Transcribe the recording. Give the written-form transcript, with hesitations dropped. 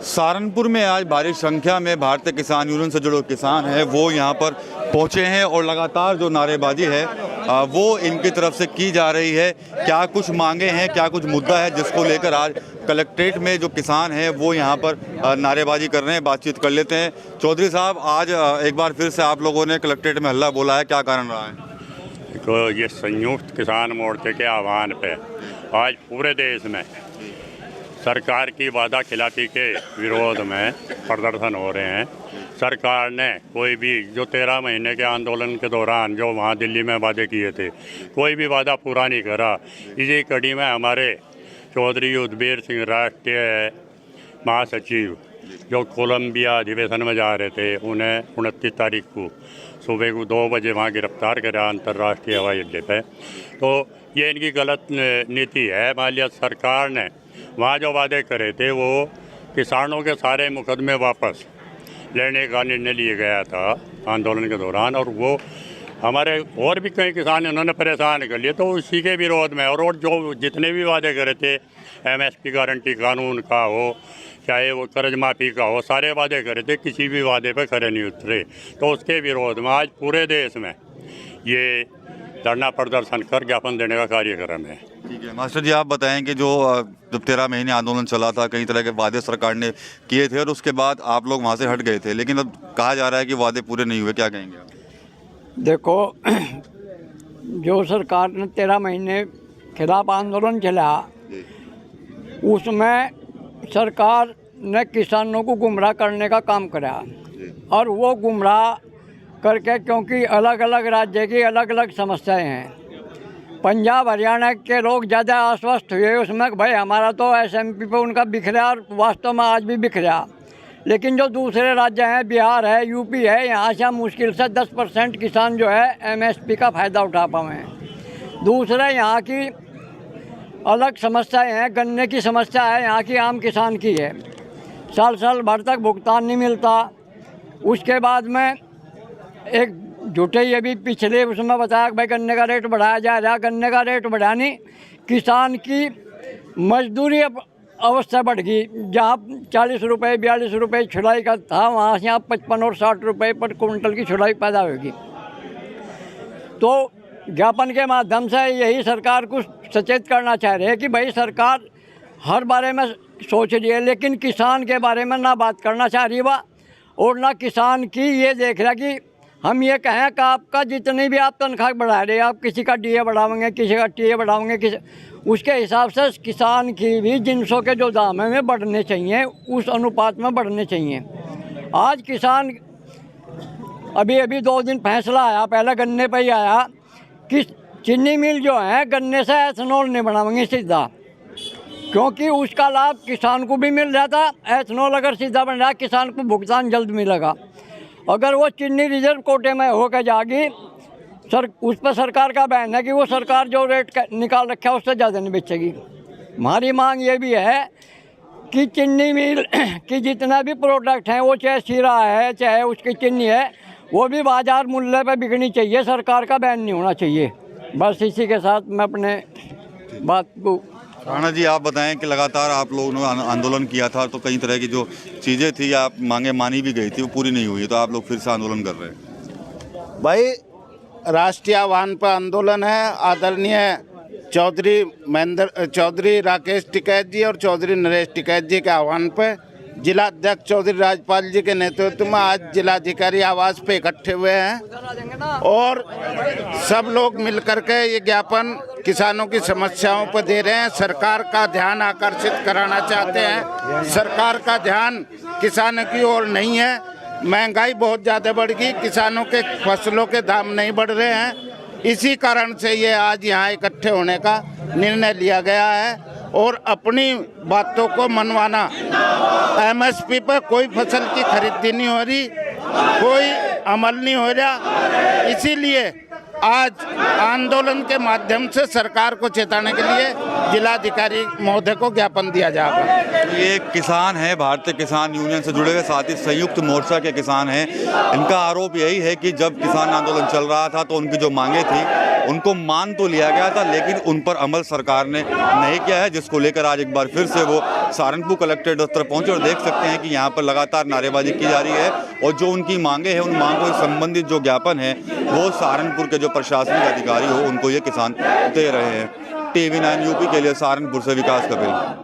सहारनपुर में आज भारी संख्या में भारतीय किसान यूनियन से जुड़े किसान हैं वो यहाँ पर पहुँचे हैं और लगातार जो नारेबाजी है वो इनकी तरफ से की जा रही है। क्या कुछ मांगे हैं, क्या कुछ मुद्दा है जिसको लेकर आज कलेक्ट्रेट में जो किसान हैं वो यहाँ पर नारेबाजी कर रहे हैं। बातचीत कर लेते हैं। चौधरी साहब, आज एक बार फिर से आप लोगों ने कलेक्ट्रेट में हल्ला बोला है, क्या कारण रहा है? तो ये संयुक्त किसान मोर्चे के आह्वान पे आज पूरे देश में सरकार की वादा खिलाफी के विरोध में प्रदर्शन हो रहे हैं। सरकार ने कोई भी जो 13 महीने के आंदोलन के दौरान जो वहाँ दिल्ली में वादे किए थे, कोई भी वादा पूरा नहीं करा। इसी कड़ी में हमारे चौधरी उदबीर सिंह राष्ट्रीय महासचिव जो कोलंबिया अधिवेशन में जा रहे थे, उन्हें 29 तारीख को सुबह को 2 बजे वहाँ गिरफ्तार करा अंतर्राष्ट्रीय हवाई अड्डे पे। तो ये इनकी गलत नीति है। मान लिया सरकार ने वहाँ जो वादे करे थे वो किसानों के सारे मुकदमे वापस लेने का निर्णय लिया गया था आंदोलन के दौरान, और वो हमारे और भी कई किसान इन्होंने परेशान कर लिए। तो उसी के विरोध में और जो जितने भी वादे करे थे, MSP गारंटी कानून का हो, चाहे वो कर्ज माफ़ी का हो, सारे वादे करे थे, किसी भी वादे पे खरे नहीं उतरे। तो उसके विरोध में आज पूरे देश में ये धरना प्रदर्शन कर ज्ञापन देने का कार्यक्रम है। ठीक है मास्टर जी, आप बताएं कि जो जब 13 महीने आंदोलन चला था, कई तरह के वादे सरकार ने किए थे और उसके बाद आप लोग वहाँ से हट गए थे, लेकिन अब कहा जा रहा है कि वादे पूरे नहीं हुए, क्या कहेंगे आप? देखो, जो सरकार ने 13 महीने खिलाफ आंदोलन चला, उसमें सरकार ने किसानों को गुमराह करने का काम करा, और वो गुमराह करके, क्योंकि अलग अलग राज्य की अलग अलग समस्याएं हैं। पंजाब हरियाणा के लोग ज़्यादा आश्वस्त हुए उसमें कि भाई हमारा तो SMP पे उनका बिखरा, और वास्तव में आज भी बिखरा। लेकिन जो दूसरे राज्य हैं, बिहार है, UP है, यहाँ से हम मुश्किल से 10% किसान जो है MSP का फ़ायदा उठा पाए हैं। दूसरे यहाँ की अलग समस्याएं हैं, गन्ने की समस्या है, यहाँ की आम किसान की है। साल भर तक भुगतान नहीं मिलता। उसके बाद में एक झूठे ये भी पिछले उसमें बताया कि भाई गन्ने का रेट बढ़ाया जा रहा है। गन्ने का रेट बढ़ाने किसान की मजदूरी अवस्था बढ़ गई। जहाँ 40 रुपये 42 रुपये छुड़ाई का था, वहाँ से यहाँ 55 और 60 रुपये पर कुंटल की छुड़ाई पैदा होगी। तो ज्ञापन के माध्यम से यही सरकार को सचेत करना चाह रहे हैं कि भाई सरकार हर बारे में सोच रही है, लेकिन किसान के बारे में ना बात करना चाह रही बा, और ना किसान की ये देख रहा कि हम ये कहें कि आपका जितनी भी आप तनख्वाह बढ़ा रहे हैं, आप किसी का DA बढ़ाओगे, किसी का TA बढ़ाओगे, उसके हिसाब से किसान की भी जिनसों के जो दाम है वे बढ़ने चाहिए, उस अनुपात में बढ़ने चाहिए। आज किसान अभी 2 दिन फैसला आया, पहले गन्ने पर ही आया कि चीनी मिल जो है गन्ने से एथनॉल नहीं बनाएंगे सीधा, क्योंकि उसका लाभ किसान को भी मिल रहा था। एथनॉल अगर सीधा बन रहा है, किसान को भुगतान जल्द मिलेगा। अगर वो चीनी रिजर्व कोटे में होकर जाएगी, उस पर सरकार का बयान है कि वो सरकार जो रेट निकाल रखा है उससे ज़्यादा नहीं बेचेगी। हमारी मांग ये भी है कि चीनी मिल की जितना भी प्रोडक्ट हैं, वो चाहे शीरा है चाहे उसकी चीनी है, वो भी बाजार मूल्य पर बिकनी चाहिए। सरकार का बैन नहीं होना चाहिए। बस इसी के साथ मैं अपने बात को। राणा जी, आप बताएं कि लगातार आप लोगों ने आंदोलन किया था, तो कई तरह की जो चीज़ें थी आप मांगे मानी भी गई थी, वो पूरी नहीं हुई, तो आप लोग फिर से आंदोलन कर रहे हैं। भाई, राष्ट्रीय आह्वान पर आंदोलन है। आदरणीय चौधरी राकेश टिकैत जी और चौधरी नरेश टिकैत जी के आह्वान पर जिला अध्यक्ष चौधरी राजपाल जी के नेतृत्व में आज जिलाधिकारी आवास पे इकट्ठे हुए हैं, और सब लोग मिलकर के ये ज्ञापन किसानों की समस्याओं पर दे रहे हैं। सरकार का ध्यान आकर्षित कराना चाहते हैं। सरकार का ध्यान किसानों की ओर नहीं है। महंगाई बहुत ज़्यादा बढ़ गई, किसानों के फसलों के दाम नहीं बढ़ रहे हैं। इसी कारण से ये आज यहाँ इकट्ठे होने का निर्णय लिया गया है, और अपनी बातों को मनवाना। MSP पर कोई फसल की खरीदी नहीं हो रही, कोई अमल नहीं हो रहा। इसीलिए आज आंदोलन के माध्यम से सरकार को चेताने के लिए जिलाधिकारी महोदय को ज्ञापन दिया जाएगा। ये किसान है, भारतीय किसान यूनियन से जुड़े हुए, साथ ही संयुक्त मोर्चा के किसान हैं। इनका आरोप यही है कि जब किसान आंदोलन चल रहा था तो उनकी जो मांगे थी उनको मान तो लिया गया था, लेकिन उन पर अमल सरकार ने नहीं किया है, जिसको लेकर आज एक बार फिर से वो सहारनपुर कलेक्ट्रेट दफ्तर पहुंचे और देख सकते हैं कि यहाँ पर लगातार नारेबाजी की जा रही है और जो उनकी मांगे हैं उन मांगों से संबंधित जो ज्ञापन है वो सहारनपुर के जो प्रशासनिक अधिकारी हो उनको ये किसान दे रहे हैं। TV9 यूपी के लिए सहारनपुर से विकास कपिल।